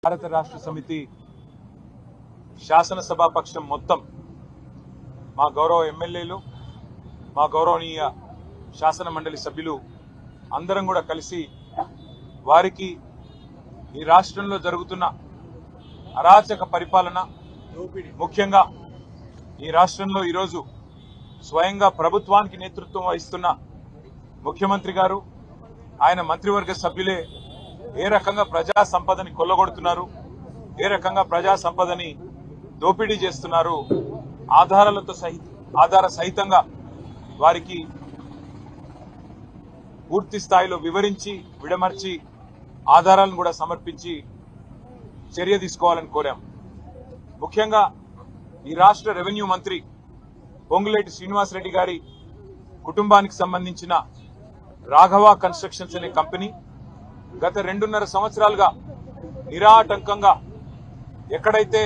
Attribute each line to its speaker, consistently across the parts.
Speaker 1: భారత రాష్ట్ర సమితి శాసనసభాపక్షం మొత్తం మా గౌరవ ఎమ్మెల్యేలు మా గౌరవనీయ శాసన మండలి సభ్యులు అందరం కూడా కలిసి వారికి ఈ రాష్ట్రంలో జరుగుతున్న అరాచక పరిపాలన ముఖ్యంగా ఈ రాష్ట్రంలో ఈరోజు స్వయంగా ప్రభుత్వానికి నేతృత్వం వహిస్తున్న ముఖ్యమంత్రి గారు ఆయన మంత్రివర్గ సభ్యులే ఏ రకంగా ప్రజా సంపదని కొల్లగొడుతున్నారు, ఏ రకంగా ప్రజా సంపదని దోపిడీ చేస్తున్నారు, ఆధార సహితంగా వారికి పూర్తి స్థాయిలో వివరించి విడమర్చి ఆధారాలను కూడా సమర్పించి చర్య తీసుకోవాలని కోరాం. ముఖ్యంగా ఈ రాష్ట్ర రెవెన్యూ మంత్రి పొంగులేటి శ్రీనివాసరెడ్డి గారి కుటుంబానికి సంబంధించిన రాఘవ కన్స్ట్రక్షన్స్ అనే కంపెనీ గత 2.5 సంవత్సరాలుగా నిరాటంకంగా ఎక్కడైతే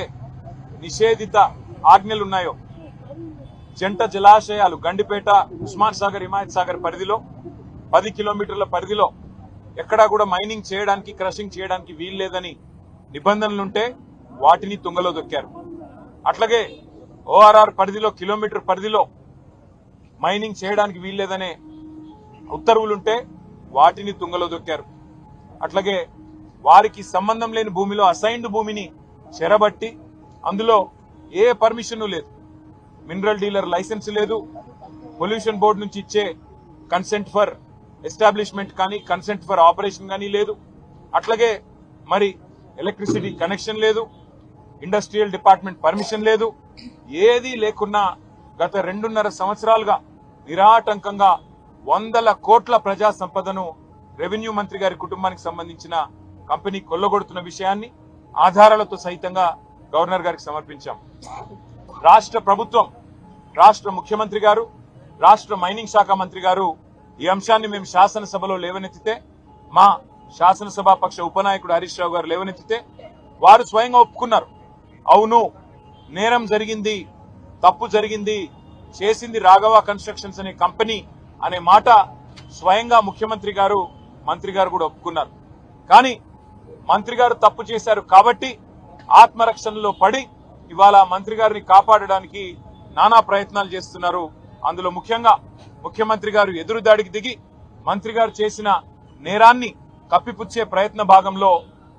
Speaker 1: నిషేధిత ఆజ్ఞలున్నాయో జంట జలాశయాలు గండిపేట, ఉస్మాన్ సాగర్, హిమాయత్ సాగర్ పరిధిలో 10 కిలోమీటర్ల పరిధిలో ఎక్కడా కూడా మైనింగ్ చేయడానికి, క్రషింగ్ చేయడానికి వీల్లేదని నిబంధనలుంటే వాటిని తుంగలో దొక్కారు. అట్లాగే ఓఆర్ఆర్ పరిధిలో కిలోమీటర్ పరిధిలో మైనింగ్ చేయడానికి వీల్లేదనే ఉత్తర్వులుంటే వాటిని తుంగలో దొక్కారు. అట్లాగే వారికి సంబంధం లేని భూమిలో అసైన్డ్ భూమిని చెరబట్టి అందులో ఏ పర్మిషన్ లేదు, మినరల్ డీలర్ లైసెన్స్ లేదు, పొల్యూషన్ బోర్డు నుంచి ఇచ్చే కన్సెంట్ ఫర్ ఎస్టాబ్లిష్మెంట్ కానీ కన్సెంట్ ఫర్ ఆపరేషన్ కానీ లేదు. అట్లాగే మరి ఎలక్ట్రిసిటీ కనెక్షన్ లేదు, ఇండస్ట్రియల్ డిపార్ట్మెంట్ పర్మిషన్ లేదు. ఏదీ లేకున్నా గత 2.5 సంవత్సరాలుగా నిరాటంకంగా 100 కోట్ల ప్రజా సంపదను రెవెన్యూ మంత్రి గారి కుటుంబానికి సంబంధించిన కంపెనీ కొల్లగొడుతున్న విషయాన్ని ఆధారాలతో సహితంగా గవర్నర్ గారికి సమర్పించాం. రాష్ట్ర ప్రభుత్వం, రాష్ట్ర ముఖ్యమంత్రి గారు, రాష్ట్ర మైనింగ్ శాఖ మంత్రి గారు ఈ అంశాన్ని మేము శాసనసభలో లేవనెత్తితే, మా శాసనసభాపక్ష ఉపనాయకుడు హరీష్ రావు గారు లేవనెత్తితే వారు స్వయంగా ఒప్పుకున్నారు. అవును, నేరం జరిగింది, తప్పు జరిగింది, చేసింది రాఘవ కన్స్ట్రక్షన్స్ అనే కంపెనీ అనే మాట స్వయంగా ముఖ్యమంత్రి గారు, మంత్రి గారు కూడా ఒప్పుకున్నారు. కానీ మంత్రి గారు తప్పు చేశారు కాబట్టి ఆత్మరక్షణలో పడి ఇవాళ మంత్రి గారిని కాపాడడానికి నానా ప్రయత్నాలు చేస్తున్నారు. అందులో ముఖ్యంగా ముఖ్యమంత్రి గారు ఎదురుదాడికి దిగి మంత్రి గారు చేసిన నేరాన్ని కప్పిపుచ్చే ప్రయత్న భాగంలో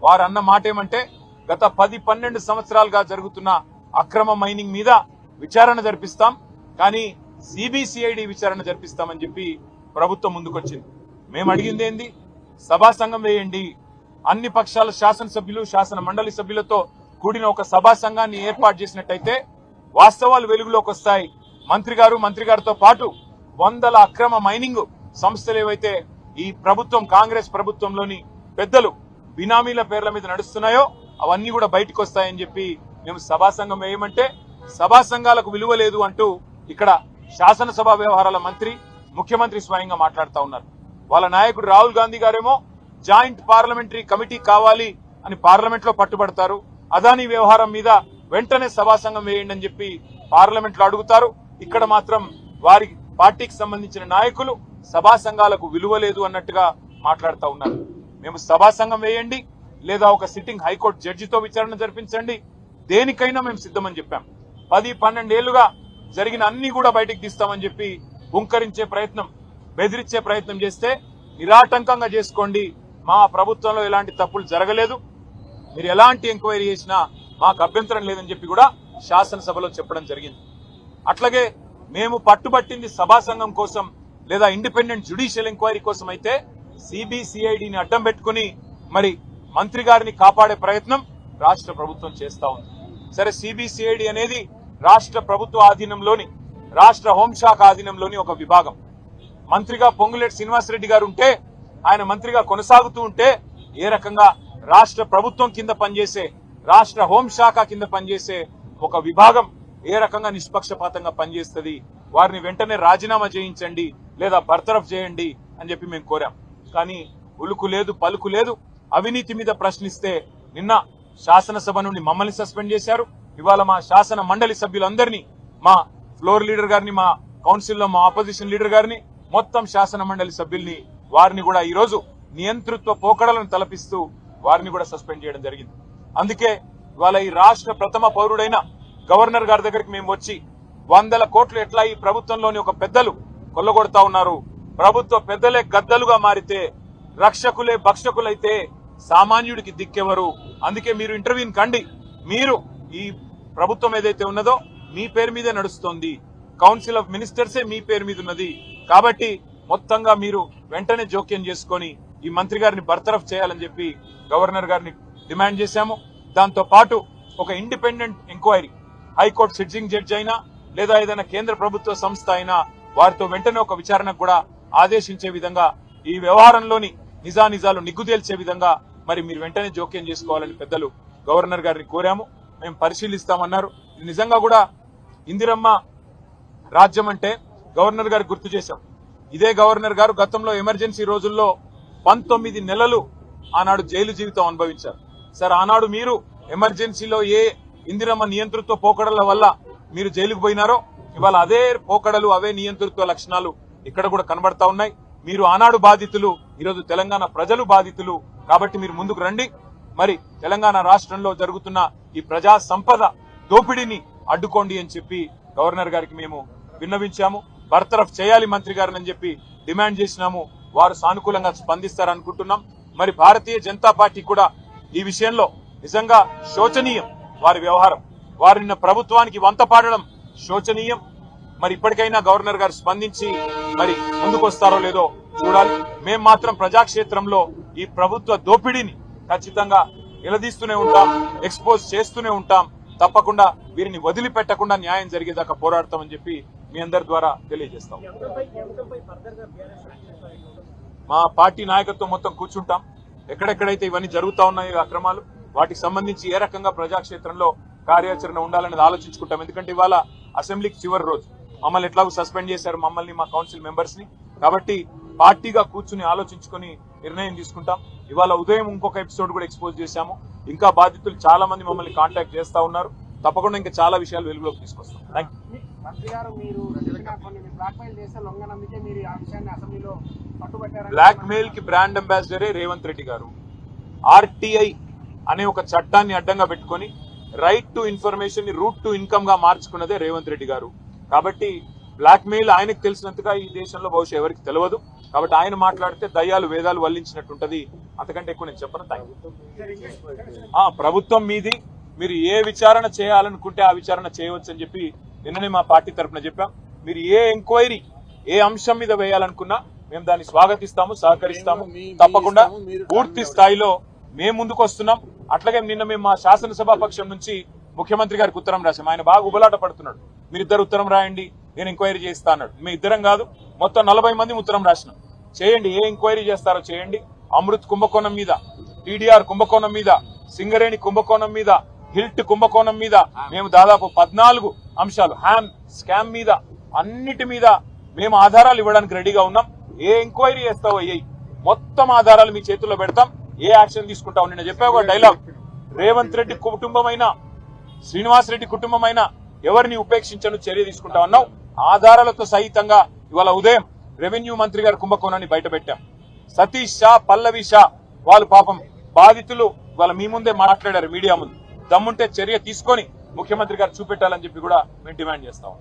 Speaker 1: వారు అన్న మాట ఏమంటే, గత 10-12 సంవత్సరాలుగా జరుగుతున్న అక్రమ మైనింగ్ మీద విచారణ జరిపిస్తాం, కానీ సిబిసిఐడి విచారణ జరిపిస్తామని చెప్పి ప్రభుత్వం ముందుకొచ్చింది. మేము అడిగింది ఏంది? సభా సంఘం వేయండి, అన్ని పక్షాల శాసనసభ్యులు, శాసన మండలి సభ్యులతో కూడిన ఒక సభా సంఘాన్ని ఏర్పాటు చేసినట్టయితే వాస్తవాలు వెలుగులోకి వస్తాయి. మంత్రి గారితో పాటు 100 అక్రమ మైనింగ్ సంస్థలు ఏవైతే ఈ ప్రభుత్వం, కాంగ్రెస్ ప్రభుత్వంలోని పెద్దలు బినామీల పేర్ల మీద నడుస్తున్నాయో అవన్నీ కూడా బయటకు వస్తాయని చెప్పి మేము సభా సంఘం వేయమంటే, సభా సంఘాలకు విలువ లేదు అంటూ ఇక్కడ శాసనసభ వ్యవహారాల మంత్రి, ముఖ్యమంత్రి స్వయంగా మాట్లాడుతూ ఉన్నారు. వాళ్ళ నాయకుడు రాహుల్ గాంధీ గారేమో జాయింట్ పార్లమెంటరీ కమిటీ కావాలి అని పార్లమెంట్ లో పట్టుబడతారు. అదానీ వ్యవహారం మీద వెంటనే సభా సంఘం వేయండి అని చెప్పి పార్లమెంట్ లో అడుగుతారు. ఇక్కడ మాత్రం వారి పార్టీకి సంబంధించిన నాయకులు సభా సంఘాలకు విలువ లేదు అన్నట్టుగా మాట్లాడుతూ ఉన్నారు. మేము సభా సంఘం వేయండి, లేదా ఒక సిట్టింగ్ హైకోర్టు జడ్జితో విచారణ జరిపించండి, దేనికైనా మేము సిద్ధమని చెప్పాం. 10-12 ఏళ్లుగా జరిగిన అన్ని కూడా బయటికి తీస్తామని చెప్పి హుంకరించే ప్రయత్నం, బెదిరించే ప్రయత్నం చేస్తే నిరాటంకంగా చేసుకోండి, మా ప్రభుత్వంలో ఎలాంటి తప్పులు జరగలేదు, మీరు ఎలాంటి ఎంక్వైరీ చేసినా మాకు అభ్యంతరం లేదని చెప్పి కూడా శాసనసభలో చెప్పడం జరిగింది. అట్లాగే మేము పట్టుబట్టింది సభా సంఘం కోసం లేదా ఇండిపెండెంట్ జ్యుడిషియల్ ఎంక్వైరీ కోసం అయితే సిబిసిఐడిని అడ్డం పెట్టుకుని మరి మంత్రి గారిని కాపాడే ప్రయత్నం రాష్ట్ర ప్రభుత్వం చేస్తా ఉంది. సరే, సిబిసిఐడి అనేది రాష్ట్ర ప్రభుత్వ ఆధీనంలోని, రాష్ట్ర హోంశాఖ ఆధీనంలోని ఒక విభాగం. మంత్రిగా పొంగులేటి శ్రీనివాసరెడ్డి గారు ఉంటే, ఆయన మంత్రిగా కొనసాగుతూ ఉంటే ఏ రకంగా రాష్ట్ర ప్రభుత్వం కింద పనిచేసే, రాష్ట్ర హోంశాఖ కింద పనిచేసే ఒక విభాగం ఏ రకంగా నిష్పక్షపాతంగా పనిచేస్తుంది, వారిని వెంటనే రాజీనామా చేయించండి లేదా బర్తరఫ్ చేయండి అని చెప్పి మేము కోరాం. కానీ ఉలుకు లేదు, పలుకు లేదు. అవినీతి మీద ప్రశ్నిస్తే నిన్న శాసనసభ నుండి మమ్మల్ని సస్పెండ్ చేశారు. ఇవాళ మా శాసన మండలి సభ్యులందరినీ, మా ఫ్లోర్ లీడర్ గారిని, మా కౌన్సిల్లో మా ఆపోజిషన్ లీడర్ గారిని, మొత్తం శాసన మండలి సభ్యుల్ని, వారిని కూడా ఈ రోజు నియంతృత్వ పోకడలను తలపిస్తూ వారిని కూడా సస్పెండ్ చేయడం జరిగింది. అందుకే ఇవాళ ఈ రాష్ట్ర ప్రథమ పౌరుడైన గవర్నర్ గారి దగ్గరికి మేము వచ్చి 100 కోట్లు ఎట్లా ఈ ప్రభుత్వంలోని ఒక పెద్దలు కొల్లగొడతా ఉన్నారు, ప్రభుత్వ పెద్దలే గద్దలుగా మారితే రక్షకులే భక్షకులైతే సామాన్యుడికి దిక్కెవరు, అందుకే మీరు ఇంటర్వ్యూని కండి, మీరు ఈ ప్రభుత్వం ఏదైతే ఉన్నదో మీ పేరు మీదే నడుస్తోంది, కౌన్సిల్ ఆఫ్ మినిస్టర్సే మీ పేరు మీద ఉన్నది, కాబట్టి మొత్తంగా మీరు వెంటనే జోక్యం చేసుకొని ఈ మంత్రి గారిని బర్తరఫ్ చేయాలని చెప్పి గవర్నర్ గారిని డిమాండ్ చేశాము. దాంతో పాటు ఒక independent enquiry high court sitting judge అయినా లేదా ఏదైనా కేంద్ర ప్రభుత్వ సంస్థ అయినా వారితో వెంటనే ఒక విచారణకు కూడా ఆదేశించే విధంగా ఈ వ్యవహారంలోని నిజానిజాలు నిగ్గుదేల్చే విధంగా మరి మీరు వెంటనే జోక్యం చేసుకోవాలని పెద్దలు గవర్నర్ గారిని కోరాము. మేము పరిశీలిస్తామన్నారు. నిజంగా కూడా ఇందిరమ్మ రాజ్యం అంటే గవర్నర్ గారికి గుర్తు చేశాం. ఇదే గవర్నర్ గారు గతంలో ఎమర్జెన్సీ రోజుల్లో 19 నెలలు ఆనాడు జైలు జీవితం అనుభవించారు. సార్, ఆనాడు మీరు ఎమర్జెన్సీలో ఏ ఇందిరమ్మ నియంతృత్వ పోకడల వల్ల మీరు జైలుకు పోయినారో ఇవాళ అదే పోకడలు అవే నియంతృత్వ లక్షణాలు ఇక్కడ కూడా కనబడతా ఉన్నాయి. మీరు ఆనాడు బాధితులు, ఈరోజు తెలంగాణ ప్రజలు బాధితులు, కాబట్టి మీరు ముందుకు రండి. మరి తెలంగాణ రాష్ట్రంలో జరుగుతున్న ఈ ప్రజా సంపద దోపిడీని అడ్డుకోండి అని చెప్పి గవర్నర్ గారికి మేము విన్నవించాము. బర్తరఫ్ చేయాలి మంత్రి గారిని అని చెప్పి డిమాండ్ చేసినాము. వారు సానుకూలంగా స్పందిస్తారనుకుంటున్నాం. మరి భారతీయ జనతా పార్టీ కూడా ఈ విషయంలో నిజంగా శోచనీయం వారి వ్యవహారం. వారు నిన్న ప్రభుత్వానికి వంత పాడడం శోచనీయం. మరి ఇప్పటికైనా గవర్నర్ గారు స్పందించి మరి ముందుకు వస్తారో లేదో చూడాలి. మేం మాత్రం ప్రజాక్షేత్రంలో ఈ ప్రభుత్వ దోపిడీని ఖచ్చితంగా నిలదీస్తూనే ఉంటాం, ఎక్స్పోజ్ చేస్తూనే ఉంటాం. తప్పకుండా వీరిని వదిలిపెట్టకుండా న్యాయం జరిగేదాకా పోరాడతామని చెప్పి మీ అందరి ద్వారా తెలియజేస్తాం. మా పార్టీ నాయకత్వం మొత్తం కూర్చుంటాం. ఎక్కడెక్కడైతే ఇవన్నీ జరుగుతా ఉన్నాయి అక్రమాలు, వాటికి సంబంధించి ఏ రకంగా ప్రజాక్షేత్రంలో కార్యాచరణ ఉండాలనేది ఆలోచించుకుంటాం. ఎందుకంటే ఇవాళ అసెంబ్లీకి చివరి రోజు, మమ్మల్ని ఎట్లాగో సస్పెండ్ చేశారు, మమ్మల్ని మా కౌన్సిల్ మెంబర్స్ ని. కాబట్టి పార్టీగా కూర్చుని ఆలోచించుకుని నిర్ణయం తీసుకుంటాం. ఇవాళ ఉదయం ఇంకొక ఎపిసోడ్ కూడా ఎక్స్పోజ్ చేశాము. ఇంకా బాధితులు చాలా మంది మమ్మల్ని కాంటాక్ట్ చేస్తా ఉన్నారు. తప్పకుండా ఇంకా చాలా విషయాలు వెలుగులోకి తీసుకొస్తాం. Thank you. బ్లాక్ మెయిల్ కి బ్రాండ్ అంబాసిడరే రేవంత్ రెడ్డి గారు. ఆర్టీఐ అనే ఒక చట్టాన్ని అడ్డంగా పెట్టుకుని రైట్ టు ఇన్ఫర్మేషన్ ని రూట్ టు ఇన్కమ్ గా మార్చుకున్నదే రేవంత్ రెడ్డి గారు. కాబట్టి బ్లాక్ మెయిల్ ఆయనకు తెలిసినంతగా ఈ దేశంలో బహుశా ఎవరికి తెలియదు. కాబట్టి ఆయన మాట్లాడితే దయ్యాలు వేదాలు వల్లించినట్టుంటది. అంతకంటే ఎక్కువ నేను చెప్పను. ప్రభుత్వం మీది, మీరు ఏ విచారణ చేయాలనుకుంటే ఆ విచారణ చేయవచ్చు అని చెప్పి నిన్ననే మా పార్టీ తరఫున చెప్పాం. మీరు ఏ ఎంక్వైరీ ఏ అంశం మీద వేయాలనుకున్నా మేము దాన్ని స్వాగతిస్తాము, సహకరిస్తాము. తప్పకుండా పూర్తి స్థాయిలో మేము ముందుకు వస్తున్నాం. అట్లాగే నిన్న మేము మా శాసనసభా పక్షం నుంచి ముఖ్యమంత్రి గారికి ఉత్తరం రాశాం. ఆయన బాగా ఉబలాట పడుతున్నాడు. మీరిద్దరు ఉత్తరం రాయండి, నేను ఎంక్వైరీ చేస్తా అన్నాడు. మీ ఇద్దరం కాదు, మొత్తం 40 మంది ఉత్తరం రాసినాం. చేయండి, ఏ ఎంక్వైరీ చేస్తారో చేయండి. అమృత్ కుంభకోణం మీద, టీడీఆర్ కుంభకోణం మీద, సింగరేణి కుంభకోణం మీద, హిల్ట్ కుంభకోణం మీద మేము దాదాపు 14 అంశాలు, హ్యామ్ స్కామ్ మీద, అన్నిటి మీద మేము ఆధారాలు ఇవ్వడానికి రెడీగా ఉన్నాం. ఏ ఎంక్వైరీ చేస్తావో అయ్యాయి, మొత్తం ఆధారాలు మీ చేతుల్లో పెడతాం. ఏ యాక్షన్ తీసుకుంటావు? నిన్న చెప్పా ఒక డైలాగ్, రేవంత్ రెడ్డి కుటుంబమైనా శ్రీనివాస్ రెడ్డి కుటుంబమైనా ఎవరిని ఉపేక్షించను, చర్య తీసుకుంటామన్నావు. ఆధారాలతో సహితంగా ఇవాళ ఉదయం రెవెన్యూ మంత్రి గారి కుంభకోణాన్ని బయటపెట్టాం. సతీష్ షా, పల్లవి షా వాళ్ళు పాపం బాధితులు వాళ్ళ మీ ముందే మాట్లాడారు మీడియా ముందు. దమ్ముంటే చర్య తీసుకొని ముఖ్యమంత్రి గారు చూపెట్టాలని చెప్పి కూడా మేము డిమాండ్ చేస్తాం.